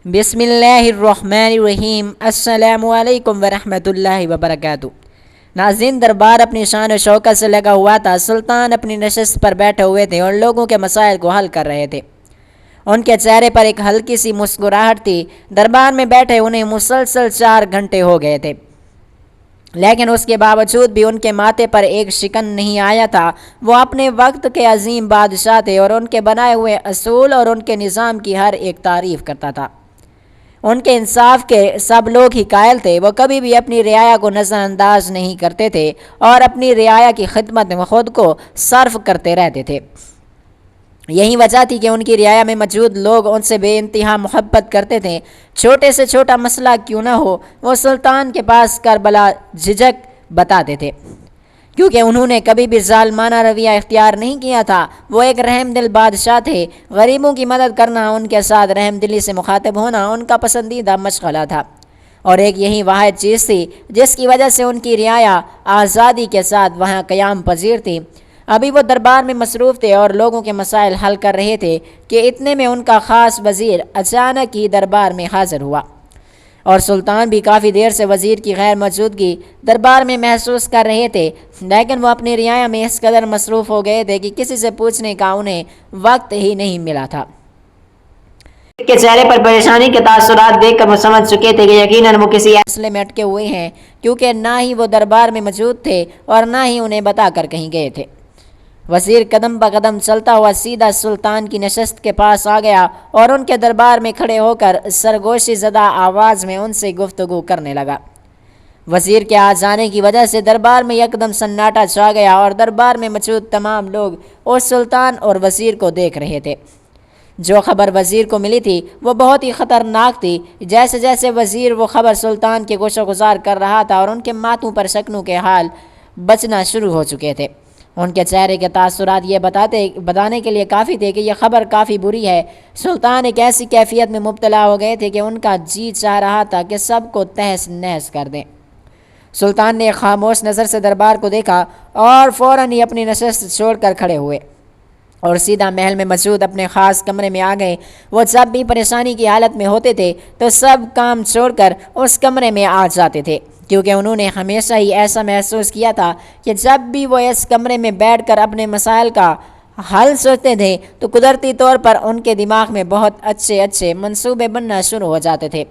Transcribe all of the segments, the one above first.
بسم اللہ الرحمن الرحیم۔ السلام علیکم ورحمۃ اللہ وبرکاتہ۔ ناظرین، دربار اپنی شان و شوکت سے لگا ہوا تھا۔ سلطان اپنی نشست پر بیٹھے ہوئے تھے اور لوگوں کے مسائل کو حل کر رہے تھے۔ ان کے چہرے پر ایک ہلکی سی مسکراہٹ تھی۔ دربار میں بیٹھے انہیں مسلسل 4 گھنٹے ہو گئے تھے، لیکن اس کے باوجود بھی ان کے ماتھے پر ایک شکن نہیں آیا تھا۔ وہ اپنے وقت کے عظیم بادشاہ تھے اور ان کے بنائے ہوئے اصول اور ان کے نظام کی ہر ایک تعریف کرتا تھا۔ ان کے انصاف کے سب لوگ ہی قائل تھے۔ وہ کبھی بھی اپنی رعایا کو نظر انداز نہیں کرتے تھے اور اپنی رعایا کی خدمت میں خود کو صرف کرتے رہتے تھے۔ یہی وجہ تھی کہ ان کی رعایا میں موجود لوگ ان سے بے انتہا محبت کرتے تھے۔ چھوٹے سے چھوٹا مسئلہ کیوں نہ ہو، وہ سلطان کے پاس کر بلا جھجک بتاتے تھے، کیونکہ انہوں نے کبھی بھی ظالمانہ رویہ اختیار نہیں کیا تھا۔ وہ ایک رحم دل بادشاہ تھے۔ غریبوں کی مدد کرنا، ان کے ساتھ رحم دلی سے مخاطب ہونا ان کا پسندیدہ مشغلہ تھا، اور ایک یہی واحد چیز تھی جس کی وجہ سے ان کی رعایا آزادی کے ساتھ وہاں قیام پذیر تھی۔ ابھی وہ دربار میں مصروف تھے اور لوگوں کے مسائل حل کر رہے تھے کہ اتنے میں ان کا خاص وزیر اچانک ہی دربار میں حاضر ہوا، اور سلطان بھی کافی دیر سے وزیر کی غیر موجودگی دربار میں محسوس کر رہے تھے، لیکن وہ اپنی رعایا میں اس قدر مصروف ہو گئے تھے کہ کسی سے پوچھنے کا انہیں وقت ہی نہیں ملا تھا۔ کے چہرے پر پریشانی کے تاثرات دیکھ کر وہ سمجھ چکے تھے کہ یقیناً وہ کسی مسئلے میں اٹکے ہوئے ہیں، کیونکہ نہ ہی وہ دربار میں موجود تھے اور نہ ہی انہیں بتا کر کہیں گئے تھے۔ وزیر قدم بہ قدم چلتا ہوا سیدھا سلطان کی نشست کے پاس آ گیا اور ان کے دربار میں کھڑے ہو کر سرگوشی زدہ آواز میں ان سے گفتگو کرنے لگا۔ وزیر کے آ جانے کی وجہ سے دربار میں یکدم سناٹا چھا گیا اور دربار میں موجود تمام لوگ اس سلطان اور وزیر کو دیکھ رہے تھے۔ جو خبر وزیر کو ملی تھی وہ بہت ہی خطرناک تھی۔ جیسے جیسے وزیر وہ خبر سلطان کے گوش و گزار کر رہا تھا اور ان کے ماتھوں پر شکنوں کے حال بچنا شروع ہو چکے تھے، ان کے چہرے کے تاثرات یہ بتانے کے لیے کافی تھے کہ یہ خبر کافی بری ہے۔ سلطان ایک ایسی کیفیت میں مبتلا ہو گئے تھے کہ ان کا جی چاہ رہا تھا کہ سب کو تہس نہس کر دیں۔ سلطان نے ایک خاموش نظر سے دربار کو دیکھا اور فوراً ہی اپنی نشست چھوڑ کر کھڑے ہوئے اور سیدھا محل میں موجود اپنے خاص کمرے میں آ گئے۔ وہ جب بھی پریشانی کی حالت میں ہوتے تھے تو سب کام چھوڑ کر اس کمرے میں آ جاتے تھے، کیونکہ انہوں نے ہمیشہ ہی ایسا محسوس کیا تھا کہ جب بھی وہ اس کمرے میں بیٹھ کر اپنے مسائل کا حل سوچتے تھے تو قدرتی طور پر ان کے دماغ میں بہت اچھے منصوبے بننا شروع ہو جاتے تھے۔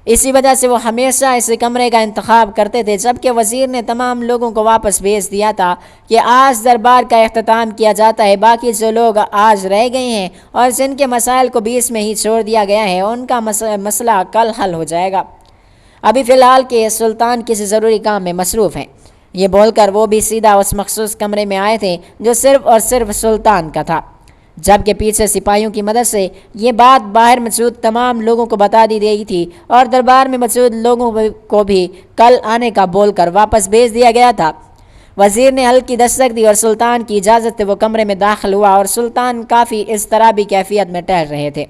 اسی وجہ سے وہ ہمیشہ اس کمرے کا انتخاب کرتے تھے۔ جبکہ وزیر نے تمام لوگوں کو واپس بھیج دیا تھا کہ آج دربار کا اختتام کیا جاتا ہے، باقی جو لوگ آج رہ گئے ہیں اور جن کے مسائل کو بیچ میں ہی چھوڑ دیا گیا ہے ان کا مسئلہ کل حل ہو جائے گا۔ ابھی فی الحال کہ سلطان کسی ضروری کام میں مصروف ہیں۔ یہ بول کر وہ بھی سیدھا اس مخصوص کمرے میں آئے تھے جو صرف اور صرف سلطان کا تھا، جبکہ پیچھے سپاہیوں کی مدد سے یہ بات باہر موجود تمام لوگوں کو بتا دی گئی تھی اور دربار میں موجود لوگوں کو بھی کل آنے کا بول کر واپس بھیج دیا گیا تھا۔ وزیر نے ہلکی دستک دی اور سلطان کی اجازت سے وہ کمرے میں داخل ہوا، اور سلطان کافی اضطرابی کیفیت میں ٹہل رہے تھے۔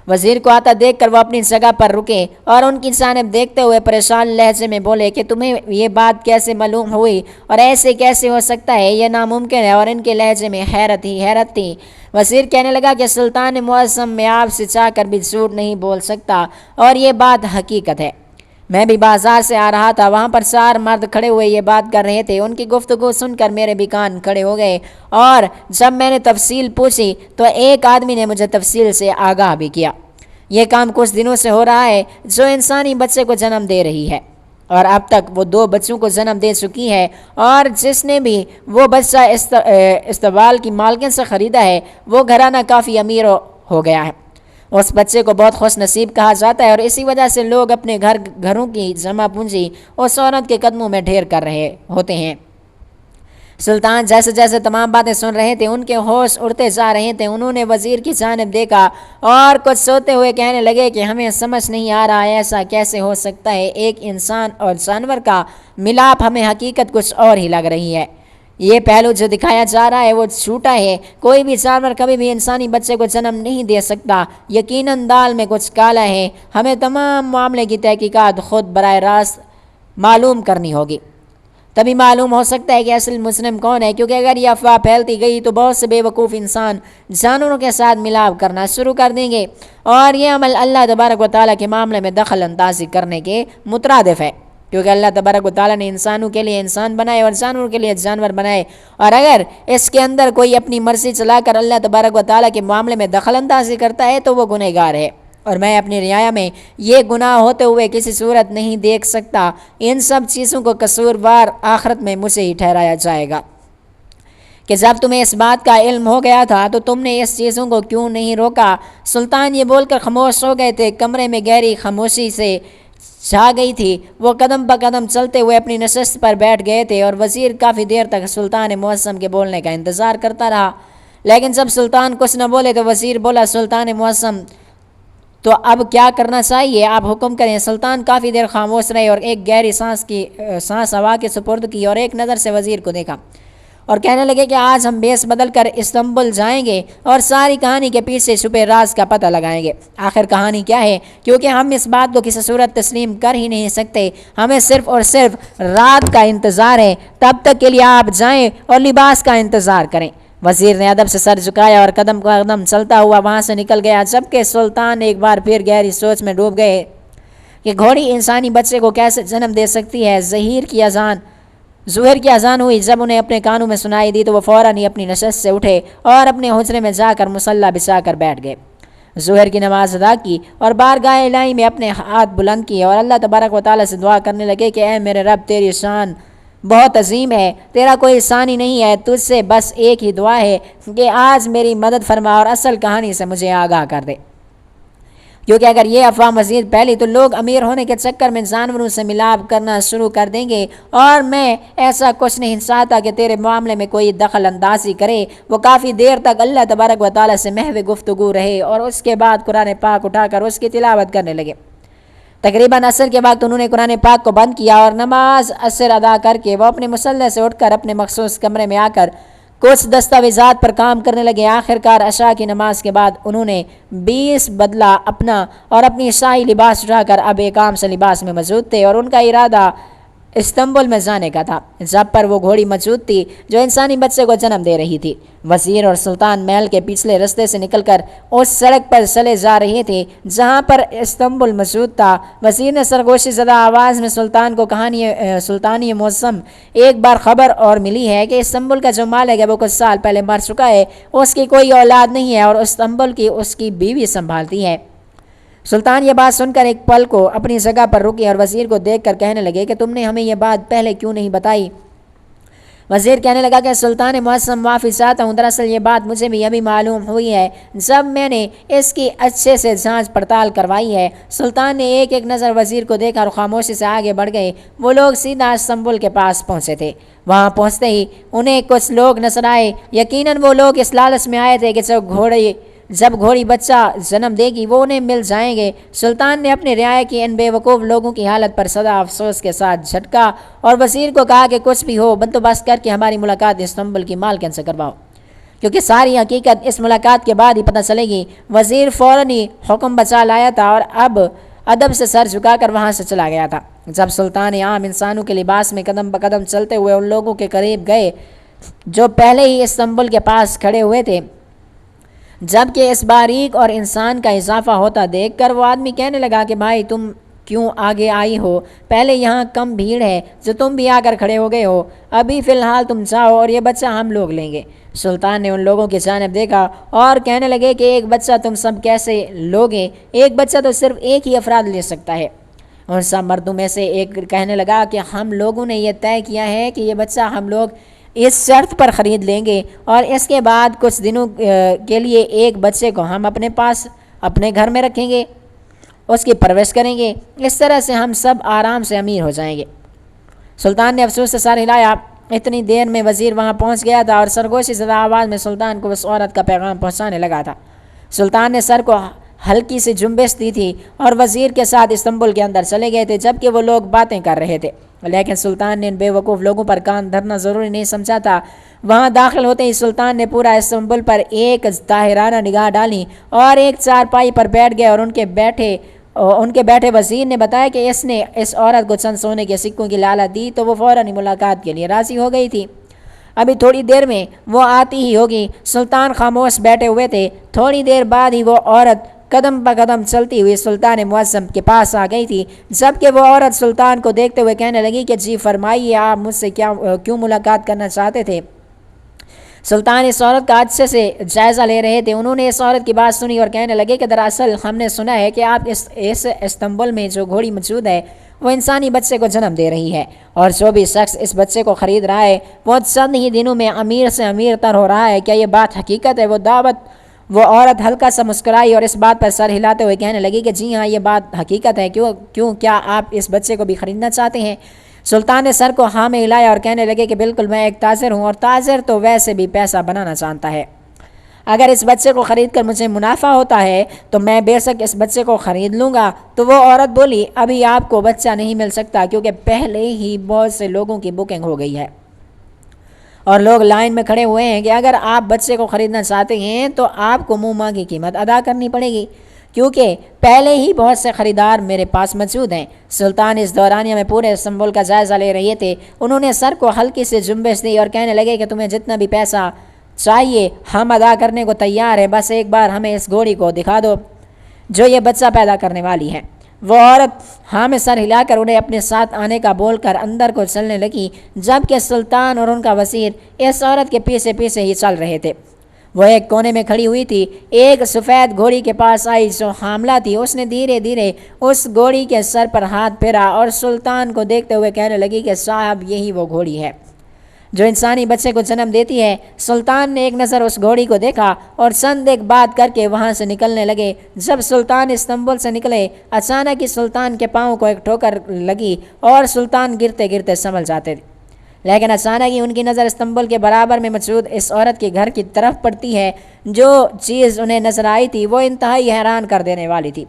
وزیر کو آتا دیکھ کر وہ اپنی جگہ پر رکے اور ان کی جانب دیکھتے ہوئے پریشان لہجے میں بولے کہ تمہیں یہ بات کیسے معلوم ہوئی اور ایسے کیسے ہو سکتا ہے، یہ ناممکن ہے، اور ان کے لہجے میں حیرت تھی۔ وزیر کہنے لگا کہ سلطان معظم، میں آپ سے چاہ کر بھی جھوٹ نہیں بول سکتا اور یہ بات حقیقت ہے۔ میں بھی بازار سے آ رہا تھا، وہاں پر 4 مرد کھڑے ہوئے یہ بات کر رہے تھے۔ ان کی گفتگو سن کر میرے بھی کان کھڑے ہو گئے، اور جب میں نے تفصیل پوچھی تو ایک آدمی نے مجھے تفصیل سے آگاہ بھی کیا۔ یہ کام کچھ دنوں سے ہو رہا ہے جو انسانی بچے کو جنم دے رہی ہے، اور اب تک وہ 2 بچوں کو جنم دے چکی ہے، اور جس نے بھی وہ بچہ استقبال کی مالکن سے خریدا ہے وہ گھرانہ کافی امیر ہو گیا ہے۔ اس بچے کو بہت خوش نصیب کہا جاتا ہے، اور اسی وجہ سے لوگ اپنے گھروں کی جمع پونجی اس عورت کے قدموں میں ڈھیر کر رہے ہوتے ہیں۔ سلطان جیسے جیسے تمام باتیں سن رہے تھے ان کے ہوش اڑتے جا رہے تھے۔ انہوں نے وزیر کی جانب دیکھا اور کچھ سوتے ہوئے کہنے لگے کہ ہمیں سمجھ نہیں آ رہا ہے، ایسا کیسے ہو سکتا ہے؟ ایک انسان اور جانور کا ملاپ، ہمیں حقیقت کچھ اور ہی لگ رہی ہے۔ یہ پہلو جو دکھایا جا رہا ہے وہ جھوٹا ہے۔ کوئی بھی جانور کبھی بھی انسانی بچے کو جنم نہیں دے سکتا۔ یقیناً دال میں کچھ کالا ہے۔ ہمیں تمام معاملے کی تحقیقات خود براہ راست معلوم کرنی ہوگی۔ تبھی معلوم ہو سکتا ہے کہ اصل مسلم کون ہے، کیونکہ اگر یہ افواہ پھیلتی گئی تو بہت سے بے وقوف انسان جانوروں کے ساتھ ملاپ کرنا شروع کر دیں گے، اور یہ عمل اللہ تبارک و تعالیٰ کے معاملے میں دخل اندازی کرنے کے مترادف ہے، کیونکہ اللہ تبارک و تعالیٰ نے انسانوں کے لیے انسان بنائے اور جانوروں کے لیے جانور بنائے، اور اگر اس کے اندر کوئی اپنی مرضی چلا کر اللہ تبارک و تعالیٰ کے معاملے میں دخل اندازی کرتا ہے تو وہ گنہگار ہے، اور میں اپنی رعایا میں یہ گناہ ہوتے ہوئے کسی صورت نہیں دیکھ سکتا۔ ان سب چیزوں کو قصوروار آخرت میں مجھے ہی ٹھہرایا جائے گا کہ جب تمہیں اس بات کا علم ہو گیا تھا تو تم نے اس چیزوں کو کیوں نہیں روکا؟ سلطان یہ بول کر خاموش ہو گئے تھے، کمرے میں گہری خاموشی سے چھا گئی تھی، وہ قدم بہ قدم چلتے ہوئے اپنی نشست پر بیٹھ گئے تھے، اور وزیر کافی دیر تک سلطان معظم کے بولنے کا انتظار کرتا رہا، لیکن جب سلطان کچھ نہ بولے تو وزیر بولا، سلطان معظم تو اب کیا کرنا چاہیے، آپ حکم کریں۔ سلطان کافی دیر خاموش رہے اور ایک گہری سانس ہوا کے سپرد کی اور ایک نظر سے وزیر کو دیکھا اور کہنے لگے کہ آج ہم بیس بدل کر استنبول جائیں گے اور ساری کہانی کے پیچھے چھپے راز کا پتہ لگائیں گے۔ آخر کہانی کیا ہے؟ کیونکہ ہم اس بات کو کسی صورت تسلیم کر ہی نہیں سکتے، ہمیں صرف اور صرف رات کا انتظار ہے، تب تک کے لیے آپ جائیں اور لباس کا انتظار کریں۔ وزیر نے ادب سے سر جھکایا اور قدم قدم چلتا ہوا وہاں سے نکل گیا، جبکہ سلطان ایک بار پھر گہری سوچ میں ڈوب گئے کہ گھوڑی انسانی بچے کو کیسے جنم دے سکتی ہے۔ ظہر کی اذان ہوئی، جب انہیں اپنے کانوں میں سنائی دی تو وہ فوراً ہی اپنی نشست سے اٹھے اور اپنے حجرے میں جا کر مصلی بچھا کر بیٹھ گئے۔ ظہر کی نماز ادا کی اور بارگاہ الہی میں اپنے ہاتھ بلند کیے اور اللہ تبارک و تعالیٰ سے دعا کرنے لگے کہ اے میرے رب، تیری شان بہت عظیم ہے، تیرا کوئی ثانی نہیں ہے، تجھ سے بس ایک ہی دعا ہے کہ آج میری مدد فرما اور اصل کہانی سے مجھے آگاہ کر دے، کیونکہ اگر یہ افواہ مزید پھیلی تو لوگ امیر ہونے کے چکر میں جانوروں سے ملاپ کرنا شروع کر دیں گے، اور میں ایسا کچھ نہیں چاہتا کہ تیرے معاملے میں کوئی دخل اندازی کرے۔ وہ کافی دیر تک اللہ تبارک و تعالیٰ سے محو گفتگو رہے اور اس کے بعد قرآن پاک اٹھا کر اس کی تلاوت کرنے لگے۔ تقریباً عصر کے وقت انہوں نے قرآن پاک کو بند کیا اور نماز عصر ادا کر کے وہ اپنے مصلی سے اٹھ کر اپنے مخصوص کمرے میں آ کر کچھ دستاویزات پر کام کرنے لگے۔ آخرکار عشاء کی نماز کے بعد انہوں نے 20 بدلہ اپنا اور اپنی شاہی لباس اٹھا کر اب ایک عام سے لباس میں موجود تھے، اور ان کا ارادہ استنبول میں جانے کا تھا، جب پر وہ گھوڑی موجود تھی جو انسانی بچے کو جنم دے رہی تھی۔ وزیر اور سلطان محل کے پچھلے رستے سے نکل کر اس سڑک پر چلے جا رہے تھے جہاں پر استنبول موجود تھا۔ وزیر نے سرگوشی زدہ آواز میں سلطان کو سلطانی معظم ایک بار خبر اور ملی ہے کہ استنبول کا جو مالک ہے وہ کچھ سال پہلے مر چکا ہے، اس کی کوئی اولاد نہیں ہے اور استنبول کی اس کی بیوی سنبھالتی ہے۔ سلطان یہ بات سن کر ایک پل کو اپنی جگہ پر رکے اور وزیر کو دیکھ کر کہنے لگے کہ تم نے ہمیں یہ بات پہلے کیوں نہیں بتائی؟ وزیر کہنے لگا کہ سلطان معظم معافی چاہتا ہوں، دراصل یہ بات مجھے بھی ابھی معلوم ہوئی ہے جب میں نے اس کی اچھے سے جانچ پڑتال کروائی ہے۔ سلطان نے ایک ایک نظر وزیر کو دیکھا اور خاموشی سے آگے بڑھ گئے۔ وہ لوگ سیدھا استنبول کے پاس پہنچے تھے۔ وہاں پہنچتے ہی انہیں کچھ لوگ نظر آئے، یقیناً وہ لوگ اس لالچ میں آئے تھے کہ جب گھوڑی بچہ جنم دے گی وہ انہیں مل جائیں گے۔ سلطان نے اپنے رعایا کی ان بے وقوف لوگوں کی حالت پر سدا افسوس کے ساتھ جھٹکا اور وزیر کو کہا کہ کچھ بھی ہو بندوبست کر کے ہماری ملاقات استنبول کی مالکن سے کرواؤ، کیونکہ ساری حقیقت اس ملاقات کے بعد ہی پتہ چلے گی۔ وزیر فوراً ہی حکم بچا لایا تھا اور اب ادب سے سر جھکا کر وہاں سے چلا گیا تھا۔ جب سلطان عام انسانوں کے لباس میں قدم بہ قدم چلتے ہوئے ان لوگوں کے قریب گئے جو پہلے ہی استنبول کے پاس کھڑے ہوئے تھے، جبکہ اس باریک اور انسان کا اضافہ ہوتا دیکھ کر وہ آدمی کہنے لگا کہ بھائی تم کیوں آگے آئی ہو؟ پہلے یہاں کم بھیڑ ہے جو تم بھی آ کر کھڑے ہو گئے ہو، ابھی فی الحال تم جاؤ اور یہ بچہ ہم لوگ لیں گے۔ سلطان نے ان لوگوں کی جانب دیکھا اور کہنے لگے کہ ایک بچہ تم سب کیسے لوگے؟ ایک بچہ تو صرف ایک ہی افراد لے سکتا ہے۔ اور سب مردوں میں سے ایک کہنے لگا کہ ہم لوگوں نے یہ طے کیا ہے کہ یہ بچہ ہم لوگ اس شرط پر خرید لیں گے اور اس کے بعد کچھ دنوں کے لیے ایک بچے کو ہم اپنے پاس اپنے گھر میں رکھیں گے، اس کی پرورش کریں گے، اس طرح سے ہم سب آرام سے امیر ہو جائیں گے۔ سلطان نے افسوس سے سر ہلایا۔ اتنی دیر میں وزیر وہاں پہنچ گیا تھا اور سرگوشی زدہ آواز میں سلطان کو اس عورت کا پیغام پہنچانے لگا تھا۔ سلطان نے سر کو ہلکی سی جنبش دی تھی اور وزیر کے ساتھ استنبول کے اندر چلے گئے تھے، جبکہ وہ لوگ باتیں کر رہے تھے، لیکن سلطان نے ان بے وقوف لوگوں پر کان دھرنا ضروری نہیں سمجھا تھا۔ وہاں داخل ہوتے ہی سلطان نے پورا استنبول پر ایک طاہرانہ نگاہ ڈالی اور ایک چارپائی پر بیٹھ گئے اور ان کے بیٹھے ان کے بیٹھے وزیر نے بتایا کہ اس نے اس عورت کو چند سونے کے سکوں کی لالچ دی تو وہ فوراً ملاقات کے لیے راضی ہو گئی تھی۔ ابھی تھوڑی دیر میں وہ آتی ہی ہوگی۔ سلطان خاموش بیٹھے ہوئے تھے۔ تھوڑی دیر بعد ہی وہ عورت قدم بہ قدم چلتی ہوئی سلطان معظم کے پاس آ گئی تھی، جبکہ وہ عورت سلطان کو دیکھتے ہوئے کہنے لگی کہ جی فرمائیے، آپ مجھ سے کیوں ملاقات کرنا چاہتے تھے؟ سلطان اس عورت کا اچھے سے جائزہ لے رہے تھے۔ انہوں نے اس عورت کی بات سنی اور کہنے لگے کہ دراصل ہم نے سنا ہے کہ آپ اس استنبول میں جو گھوڑی موجود ہے وہ انسانی بچے کو جنم دے رہی ہے، اور جو بھی شخص اس بچے کو خرید رہا ہے وہ چند ہی دنوں میں امیر سے امیر تر ہو رہا ہے، کیا یہ بات حقیقت ہے؟ وہ عورت ہلکا سا مسکرائی اور اس بات پر سر ہلاتے ہوئے کہنے لگی کہ جی ہاں، یہ بات حقیقت ہے۔ کیا آپ اس بچے کو بھی خریدنا چاہتے ہیں؟ سلطان نے سر کو ہاں میں ہلایا اور کہنے لگے کہ بالکل، میں ایک تاجر ہوں، اور تاجر تو ویسے بھی پیسہ بنانا جانتا ہے۔ اگر اس بچے کو خرید کر مجھے منافع ہوتا ہے تو میں بے شک اس بچے کو خرید لوں گا۔ تو وہ عورت بولی، ابھی آپ کو بچہ نہیں مل سکتا، کیونکہ پہلے ہی بہت سے لوگوں کی بکنگ ہو گئی ہے اور لوگ لائن میں کھڑے ہوئے ہیں کہ اگر آپ بچے کو خریدنا چاہتے ہیں تو آپ کو منہ مانگی قیمت ادا کرنی پڑے گی، کیونکہ پہلے ہی بہت سے خریدار میرے پاس موجود ہیں۔ سلطان اس دورانیہ میں پورے استنبول کا جائزہ لے رہے تھے۔ انہوں نے سر کو ہلکی سے جنبش دی اور کہنے لگے کہ تمہیں جتنا بھی پیسہ چاہیے ہم ادا کرنے کو تیار ہیں، بس ایک بار ہمیں اس گھوڑی کو دکھا دو جو یہ بچہ پیدا کرنے والی ہے۔ وہ عورت ہاں میں سر ہلا کر انہیں اپنے ساتھ آنے کا بول کر اندر کو چلنے لگی، جبکہ سلطان اور ان کا وزیر اس عورت کے پیچھے پیچھے ہی چل رہے تھے۔ وہ ایک کونے میں کھڑی ہوئی تھی، ایک سفید گھوڑی کے پاس آئی جو حاملہ تھی۔ اس نے دھیرے دھیرے اس گھوڑی کے سر پر ہاتھ پھیرا اور سلطان کو دیکھتے ہوئے کہنے لگی کہ صاحب، یہی وہ گھوڑی ہے جو انسانی بچے کو جنم دیتی ہے۔ سلطان نے ایک نظر اس گھوڑی کو دیکھا اور چند ایک بات کر کے وہاں سے نکلنے لگے۔ جب سلطان استنبول سے نکلے، اچانک ہی سلطان کے پاؤں کو ایک ٹھوکر لگی اور سلطان گرتے گرتے سنبھل جاتے تھے، لیکن اچانک ہی ان کی نظر استنبول کے برابر میں موجود اس عورت کے گھر کی طرف پڑتی ہے۔ جو چیز انہیں نظر آئی تھی وہ انتہائی حیران کر دینے والی تھی۔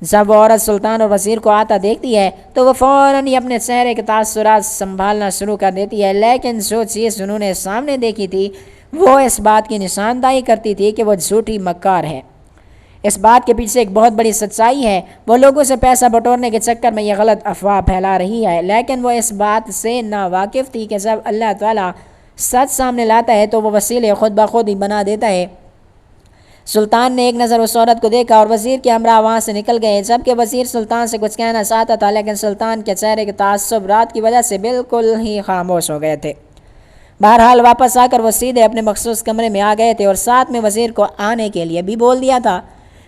جب وہ عورت سلطان اور وزیر کو آتا دیکھتی ہے تو وہ فوراً ہی اپنے چہرے کے تاثرات سنبھالنا شروع کر دیتی ہے، لیکن جو چیز انہوں نے سامنے دیکھی تھی وہ اس بات کی نشاندہی کرتی تھی کہ وہ جھوٹی مکار ہے۔ اس بات کے پیچھے ایک بہت بڑی سچائی ہے۔ وہ لوگوں سے پیسہ بٹورنے کے چکر میں یہ غلط افواہ پھیلا رہی ہے، لیکن وہ اس بات سے ناواقف تھی کہ جب اللہ تعالیٰ سچ سامنے لاتا ہے تو وہ وسیلے خود بخود ہی بنا دیتا ہے۔ سلطان نے ایک نظر اس عورت کو دیکھا اور وزیر کے ہمراہ وہاں سے نکل گئے، جبکہ وزیر سلطان سے کچھ کہنا چاہتا تھا، لیکن سلطان کے چہرے کے تعصب رات کی وجہ سے بالکل ہی خاموش ہو گئے تھے۔ بہرحال واپس آ کر وہ سیدھے اپنے مخصوص کمرے میں آ گئے تھے اور ساتھ میں وزیر کو آنے کے لیے بھی بول دیا تھا۔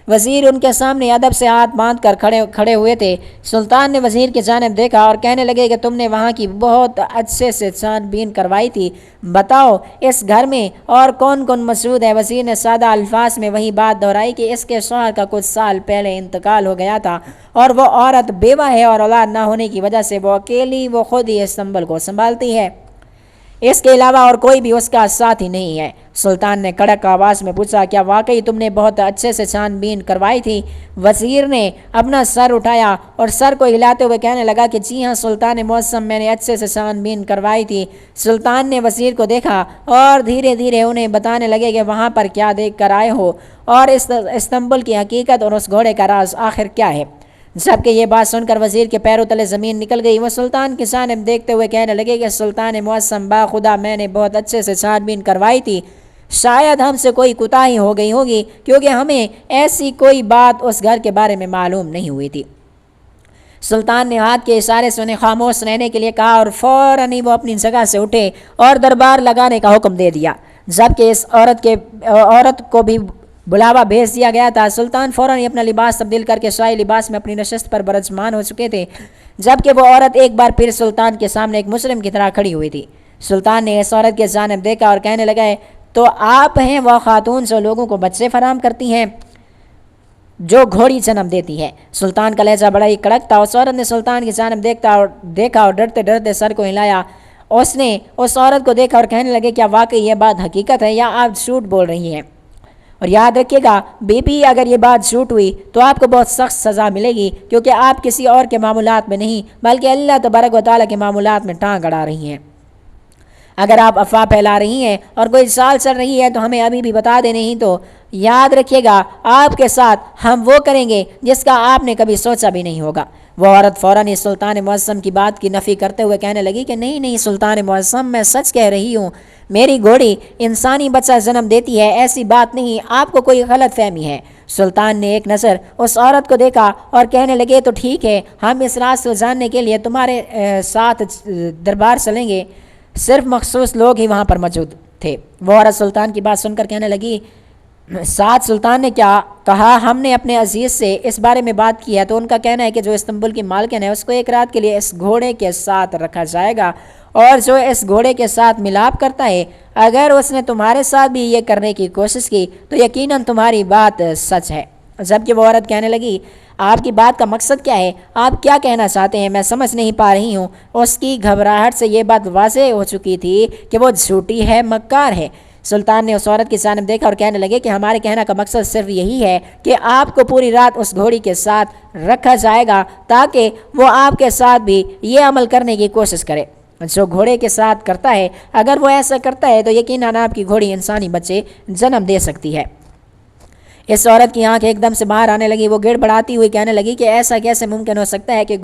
وزیر ان کے سامنے ادب سے ہاتھ باندھ کر کھڑے ہوئے تھے۔ سلطان نے وزیر کی جانب دیکھا اور کہنے لگے کہ تم نے وہاں کی بہت اچھے سے چھان بین کروائی تھی، بتاؤ اس گھر میں اور کون کون موجود ہے؟ وزیر نے سادہ الفاظ میں وہی بات دہرائی کہ اس کے شوہر کا کچھ سال پہلے انتقال ہو گیا تھا اور وہ عورت بیوہ ہے، اور اولاد نہ ہونے کی وجہ سے وہ اکیلی خود ہی استنبول کو سنبھالتی ہے، اس کے علاوہ اور کوئی بھی اس کا ساتھی نہیں ہے۔ سلطان نے کڑک آواز میں پوچھا، کیا واقعی تم نے بہت اچھے سے چھان بین کروائی تھی؟ وزیر نے اپنا سر اٹھایا اور سر کو ہلاتے ہوئے کہنے لگا کہ جی ہاں سلطان معظم، میں نے اچھے سے چھان بین کروائی تھی۔ سلطان نے وزیر کو دیکھا اور دھیرے دھیرے انہیں بتانے لگے کہ وہاں پر کیا دیکھ کر آئے ہو اور استنبول کی حقیقت اور اس گھوڑے کا راز آخر کیا ہے۔ جبکہ یہ بات سن کر وزیر کے پیروں تلے زمین نکل گئی۔ وہ سلطان کی جانب دیکھتے ہوئے کہنے لگے کہ سلطان معظم، باخدا میں نے بہت اچھے سے چھان بین کروائی تھی، شاید ہم سے کوئی کوتاہی ہو گئی ہوگی، کیونکہ ہمیں ایسی کوئی بات اس گھر کے بارے میں معلوم نہیں ہوئی تھی۔ سلطان نے ہاتھ کے اشارے سے انہیں خاموش رہنے کے لیے کہا اور فوراً ہی وہ اپنی جگہ سے اٹھے اور دربار لگانے کا حکم دے دیا۔ جبکہ اس عورت کو بھی بلاوا بھیج دیا گیا تھا۔ سلطان فوراً ہی اپنا لباس تبدیل کر کے شاہی لباس میں اپنی نشست پر برجمان ہو چکے تھے، جبکہ وہ عورت ایک بار پھر سلطان کے سامنے ایک مجرم کی طرح کھڑی ہوئی تھی۔ سلطان نے اس عورت کی جانب دیکھا اور کہنے لگا، تو آپ ہیں وہ خاتون جو لوگوں کو بچے فراہم کرتی ہیں، جو گھوڑی جنم دیتی ہے؟ سلطان کا لہجہ بڑا ہی کڑک تھا۔ اس عورت نے سلطان کی جانب دیکھا اور ڈرتے ڈرتے سر کو ہلایا۔ اس نے اس عورت کو دیکھا اور کہنے لگے، کیا واقعی یہ بات حقیقت ہے یا آپ جھوٹ بول رہی ہیں؟ اور یاد رکھیے گا بی بی، اگر یہ بات جھوٹ ہوئی تو آپ کو بہت سخت سزا ملے گی، کیونکہ آپ کسی اور کے معاملات میں نہیں بلکہ اللہ تبارک و تعالیٰ کے معاملات میں ٹانگ اڑا رہی ہیں۔ اگر آپ افواہ پھیلا رہی ہیں اور کوئی چال چل رہی ہے تو ہمیں ابھی بھی بتا دیں، نہیں تو یاد رکھیے گا آپ کے ساتھ ہم وہ کریں گے جس کا آپ نے کبھی سوچا بھی نہیں ہوگا۔ وہ عورت فوراً اس سلطان معظم کی بات کی نفی کرتے ہوئے کہنے لگی کہ نہیں نہیں سلطان معظم، میں سچ کہہ رہی ہوں، میری گھوڑی انسانی بچہ جنم دیتی ہے، ایسی بات نہیں، آپ کو کوئی غلط فہمی ہے۔ سلطان نے ایک نظر اس عورت کو دیکھا اور کہنے لگے تو ٹھیک ہے، ہم اس راز کو جاننے کے لیے تمہارے ساتھ دربار چلیں گے۔ صرف مخصوص لوگ ہی وہاں پر موجود تھے۔ وہ عورت سلطان کی بات سن کر کہنے لگی، ساتھ سلطان نے کیا کہا، ہم نے اپنے عزیز سے اس بارے میں بات کی ہے تو ان کا کہنا ہے کہ جو استنبول کی مالکن ہے اس کو ایک رات کے لیے اس گھوڑے کے ساتھ رکھا جائے گا، اور جو اس گھوڑے کے ساتھ ملاپ کرتا ہے، اگر اس نے تمہارے ساتھ بھی یہ کرنے کی کوشش کی تو یقیناً تمہاری بات سچ ہے۔ جبکہ وہ عورت کہنے لگی، آپ کی بات کا مقصد کیا ہے، آپ کیا کہنا چاہتے ہیں، میں سمجھ نہیں پا رہی ہوں۔ اس کی گھبراہٹ سے یہ بات واضح ہو چکی تھی کہ وہ جھوٹی ہے، مکار ہے۔ سلطان نے اس عورت کی جانب دیکھا اور کہنے لگے کہ ہمارے کہنے کا مقصد صرف یہی ہے کہ آپ کو پوری رات اس گھوڑی کے ساتھ رکھا جائے گا تاکہ وہ آپ کے ساتھ بھی یہ عمل کرنے کی کوشش کرے جو گھوڑے کے ساتھ کرتا ہے۔ اگر وہ ایسا کرتا ہے تو یقیناً آپ کی گھوڑی انسانی بچے جنم دے سکتی ہے۔ اس عورت کی آنکھ ایک دم سے باہر آنے لگی، وہ گڑ بڑاتی ہوئی کہنے لگی کہ ایسا کیسے ممکن ہو سکتا ہے کہ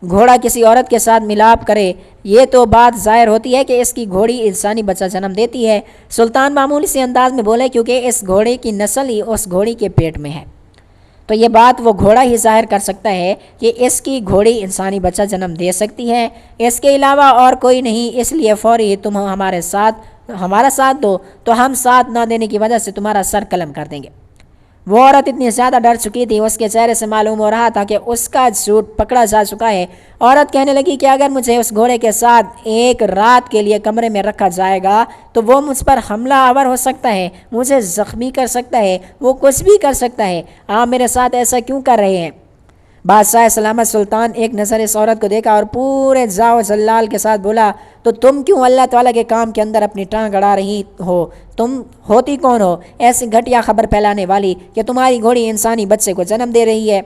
گھوڑا کسی عورت کے ساتھ ملاپ کرے، یہ تو بات ظاہر ہوتی ہے کہ اس کی گھوڑی انسانی بچہ جنم دیتی ہے۔ سلطان معمولی سے انداز میں بولے کیونکہ اس گھوڑے کی نسل ہی اس گھوڑی کے پیٹ میں ہے، تو یہ بات وہ گھوڑا ہی ظاہر کر سکتا ہے کہ اس کی گھوڑی انسانی بچہ جنم دے سکتی ہے، اس کے علاوہ اور کوئی نہیں، اس لیے فوری تم ہمارا ساتھ دو تو ہم ساتھ نہ دینے کی وجہ سے تمہارا سر قلم کر دیں گے۔ وہ عورت اتنی زیادہ ڈر چکی تھی، اس کے چہرے سے معلوم ہو رہا تھا کہ اس کا جھوٹ پکڑا جا چکا ہے۔ عورت کہنے لگی کہ اگر مجھے اس گھوڑے کے ساتھ ایک رات کے لیے کمرے میں رکھا جائے گا تو وہ مجھ پر حملہ آور ہو سکتا ہے، مجھے زخمی کر سکتا ہے، وہ کچھ بھی کر سکتا ہے، آپ میرے ساتھ ایسا کیوں کر رہے ہیں؟ بادشاہ سلامت سلطان ایک نظر اس عورت کو دیکھا اور پورے جاؤ جلال کے ساتھ بولا، تو تم کیوں اللہ تعالیٰ کے کام کے اندر اپنی ٹانگ اڑا رہی ہو؟ تم ہوتی کون ہو ایسی گھٹیا خبر پھیلانے والی کہ تمہاری گھوڑی انسانی بچے کو جنم دے رہی ہے؟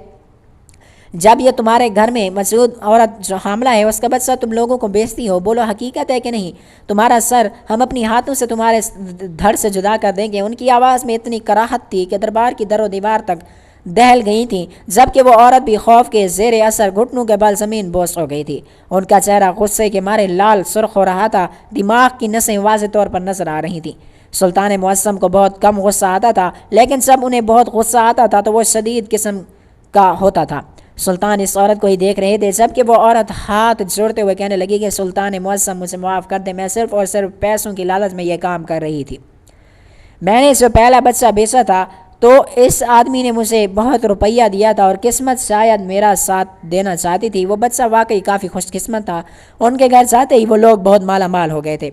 جب یہ تمہارے گھر میں موجود عورت جو حاملہ ہے اس کا بچہ تم لوگوں کو بیچتی ہو، بولو حقیقت ہے کہ نہیں؟ تمہارا سر ہم اپنی ہاتھوں سے تمہارے دھڑ سے جدا کر دیں گے۔ ان کی آواز میں اتنی کراہت تھی کہ دربار کی در و دیوار تک دہل گئی تھیں، جبکہ وہ عورت بھی خوف کے زیر اثر گھٹنوں کے بل زمین بوس ہو گئی تھی۔ ان کا چہرہ غصے کے مارے لال سرخ ہو رہا تھا، دماغ کی نسیں واضح طور پر نظر آ رہی تھیں۔ سلطان معظم کو بہت کم غصہ آتا تھا، لیکن جب انہیں بہت غصہ آتا تھا تو وہ شدید قسم کا ہوتا تھا۔ سلطان اس عورت کو ہی دیکھ رہے تھے، جبکہ وہ عورت ہاتھ جوڑتے ہوئے کہنے لگی کہ سلطان معظم مجھے معاف کر دے، میں صرف اور صرف پیسوں کی لالچ میں یہ کام کر رہی تھی۔ میں نے جو پہلا بچہ بیچا تھا تو اس آدمی نے مجھے بہت روپیہ دیا تھا اور قسمت شاید میرا ساتھ دینا چاہتی تھی۔ وہ بچہ واقعی کافی خوش قسمت تھا، ان کے گھر جاتے ہی وہ لوگ بہت مالا مال ہو گئے تھے،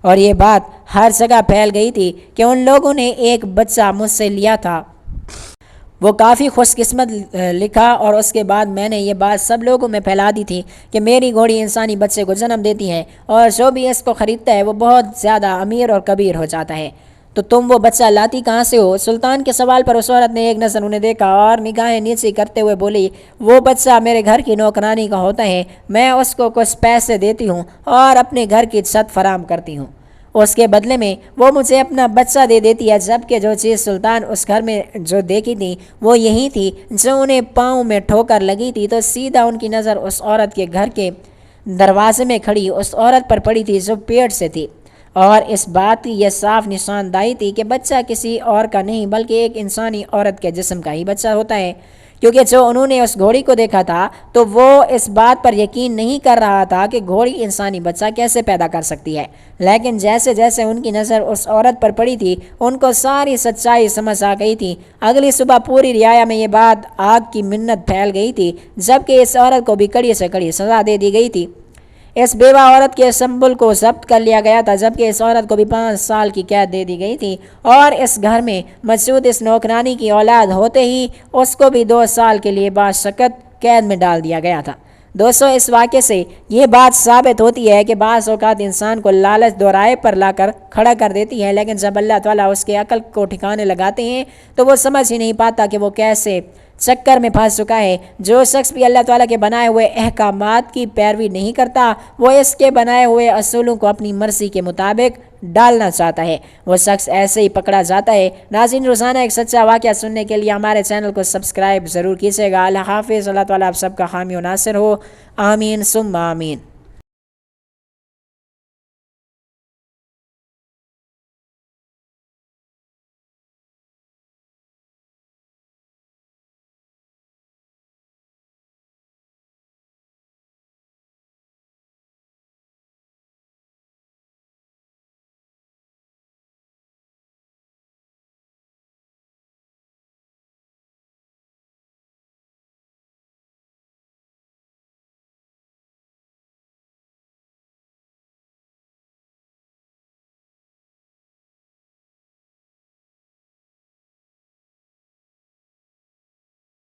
اور یہ بات ہر جگہ پھیل گئی تھی کہ ان لوگوں نے ایک بچہ مجھ سے لیا تھا۔ وہ کافی خوش قسمت لکھا، اور اس کے بعد میں نے یہ بات سب لوگوں میں پھیلا دی تھی کہ میری گھوڑی انسانی بچے کو جنم دیتی ہے، اور جو بھی اس کو خریدتا ہے وہ بہت زیادہ امیر اور کبیر ہو جاتا ہے۔ تو تم وہ بچہ لاتی کہاں سے ہو؟ سلطان کے سوال پر اس عورت نے ایک نظر انہیں دیکھا اور نگاہیں نیچی کرتے ہوئے بولی، وہ بچہ میرے گھر کی نوکرانی کا ہوتا ہے، میں اس کو کچھ پیسے دیتی ہوں اور اپنے گھر کی چھت فراہم کرتی ہوں، اس کے بدلے میں وہ مجھے اپنا بچہ دے دیتی ہے۔ جبکہ جو چیز سلطان اس گھر میں جو دیکھی تھی وہ یہی تھی جو انہیں پاؤں میں ٹھوکر لگی تھی، تو سیدھا ان کی نظر اس عورت کے گھر کے دروازے میں کھڑی اس عورت پر پڑی تھی جو پیٹ سے تھی، اور اس بات کی یہ صاف نشاندہی تھی کہ بچہ کسی اور کا نہیں بلکہ ایک انسانی عورت کے جسم کا ہی بچہ ہوتا ہے، کیونکہ جو انہوں نے اس گھوڑی کو دیکھا تھا تو وہ اس بات پر یقین نہیں کر رہا تھا کہ گھوڑی انسانی بچہ کیسے پیدا کر سکتی ہے، لیکن جیسے جیسے ان کی نظر اس عورت پر پڑی تھی ان کو ساری سچائی سمجھ آ گئی تھی۔ اگلی صبح پوری رعایا میں یہ بات آگ کی منت پھیل گئی تھی، جبکہ اس عورت کو بھی کڑی سے کڑی سزا دے دی گئی تھی۔ اس بیوہ عورت کے سنبل کو ضبط کر لیا گیا تھا، جبکہ اس عورت کو بھی 5 سال کی قید دے دی گئی تھی، اور اس گھر میں موجود اس نوکرانی کی اولاد ہوتے ہی اس کو بھی 2 سال کے لیے باشکت قید میں ڈال دیا گیا تھا۔ دوستو، اس واقعے سے یہ بات ثابت ہوتی ہے کہ بعض اوقات انسان کو لالچ دورائے پر لا کر کھڑا کر دیتی ہے، لیکن جب اللہ تعالیٰ اس کے عقل کو ٹھکانے لگاتے ہیں تو وہ سمجھ ہی نہیں پاتا کہ وہ کیسے چکر میں پھنس چکا ہے۔ جو شخص بھی اللہ تعالیٰ کے بنائے ہوئے احکامات کی پیروی نہیں کرتا وہ اس کے بنائے ہوئے اصولوں کو اپنی مرضی کے مطابق ڈالنا چاہتا ہے وہ شخص ایسے ہی پکڑا جاتا ہے۔ ناظرین، روزانہ ایک سچا واقعہ سننے کے لیے ہمارے چینل کو سبسکرائب ضرور کیجیے گا۔ اللہ حافظ۔ اللہ تعالیٰ آپ سب کا حامی و ناصر ہو، آمین ثم آمین۔